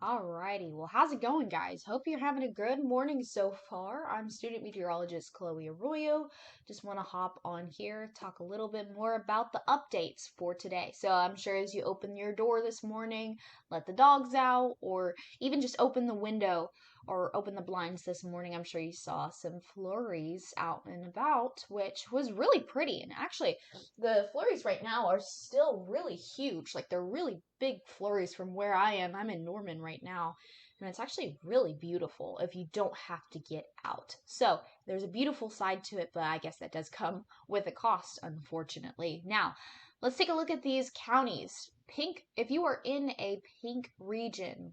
Alrighty, well, how's it going, guys? Hope you're having a good morning so far. I'm student meteorologist Chloe Arroyo. Just want to hop on here, talk a little bit more about the updates for today. So, I'm sure as you open your door this morning, let the dogs out, or even just open the window or open the blinds this morning, I'm sure you saw some flurries out and about, which was really pretty. And actually, the flurries right now are still really huge. Like they're really big flurries from where I am. I'm in Norman right now, and it's actually really beautiful if you don't have to get out. So there's a beautiful side to it, but I guess that does come with a cost, unfortunately. Now, let's take a look at these counties. Pink, if you are in a pink region,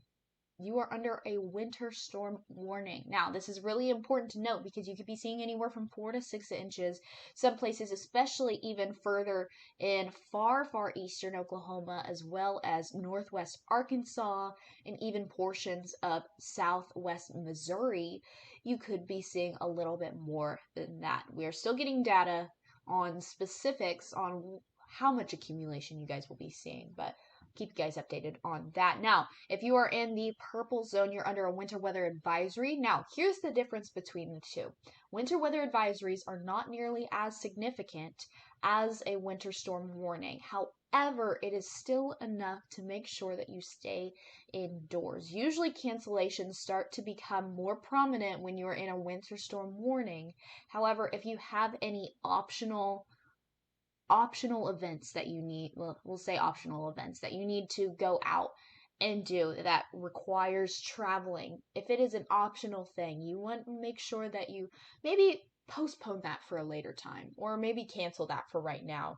you are under a winter storm warning. Now, this is really important to note because you could be seeing anywhere from 4 to 6 inches. Some places, especially even further in far, far eastern Oklahoma, as well as northwest Arkansas and even portions of southwest Missouri, you could be seeing a little bit more than that. We are still getting data on specifics on how much accumulation you guys will be seeing, but keep you guys updated on that. Now, if you are in the purple zone, you're under a winter weather advisory. Now, here's the difference between the two. Winter weather advisories are not nearly as significant as a winter storm warning. However, it is still enough to make sure that you stay indoors. Usually, cancellations start to become more prominent when you are in a winter storm warning. However, if you have any optional events that you need, well, we'll say optional events that you need to go out and do that requires traveling. If it is an optional thing, you want to make sure that you maybe postpone that for a later time or maybe cancel that for right now.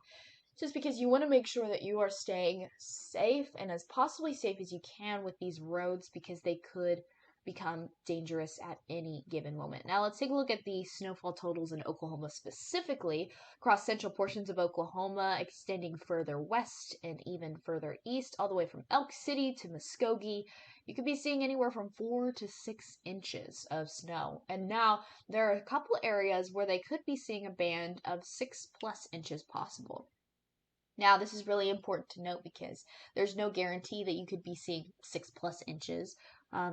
Just because you want to make sure that you are staying safe and as possibly safe as you can with these roads because they could become dangerous at any given moment. Now let's take a look at the snowfall totals in Oklahoma specifically, across central portions of Oklahoma, extending further west and even further east, all the way from Elk City to Muskogee. You could be seeing anywhere from 4 to 6 inches of snow. And now there are a couple areas where they could be seeing a band of 6+ inches possible. Now, this is really important to note because there's no guarantee that you could be seeing 6+ inches.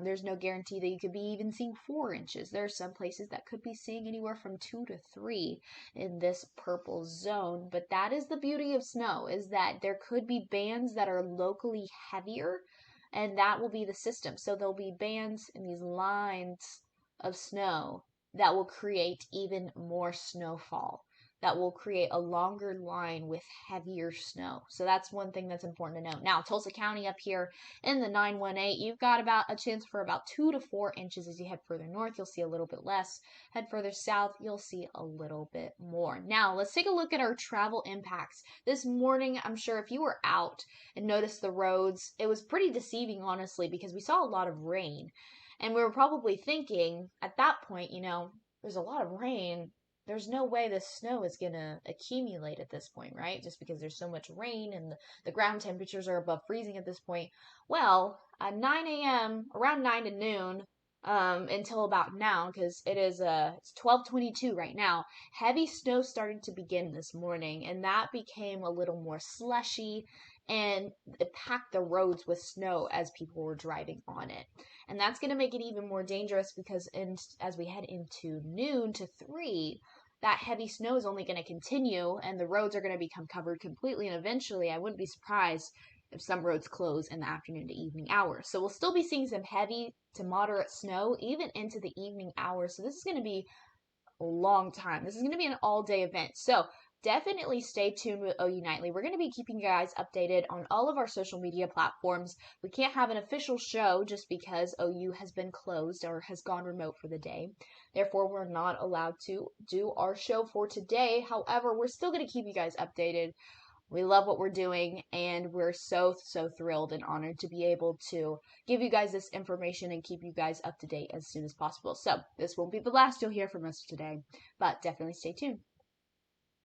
There's no guarantee that you could be even seeing 4 inches. There are some places that could be seeing anywhere from 2 to 3 in this purple zone. But that is the beauty of snow, is that there could be bands that are locally heavier, and that will be the system. So there'll be bands in these lines of snow that will create even more snowfall, that will create a longer line with heavier snow. So that's one thing that's important to note. Now, Tulsa County up here in the 918, you've got about a chance for about 2 to 4 inches. As you head further north, you'll see a little bit less. Head further south, you'll see a little bit more. Now, let's take a look at our travel impacts. This morning, I'm sure if you were out and noticed the roads, it was pretty deceiving, honestly, because we saw a lot of rain. And we were probably thinking at that point, there's a lot of rain, there's no way the snow is going to accumulate at this point, right? Just because there's so much rain and the ground temperatures are above freezing at this point. Well, at 9 a.m., around 9 to noon, until about now, because it's 12:22 right now, heavy snow started to begin this morning, and that became a little more slushy, and it packed the roads with snow as people were driving on it. And that's going to make it even more dangerous because as we head into noon to 3, that heavy snow is only going to continue and the roads are going to become covered completely. And eventually, I wouldn't be surprised if some roads close in the afternoon to evening hours. So we'll still be seeing some heavy to moderate snow even into the evening hours. So this is going to be a long time. This is going to be an all-day event. So definitely stay tuned with OU Nightly. We're going to be keeping you guys updated on all of our social media platforms. We can't have an official show just because OU has been closed or has gone remote for the day. Therefore, we're not allowed to do our show for today. However, we're still going to keep you guys updated. We love what we're doing, and we're so, so thrilled and honored to be able to give you guys this information and keep you guys up to date as soon as possible. So this won't be the last you'll hear from us today, but definitely stay tuned.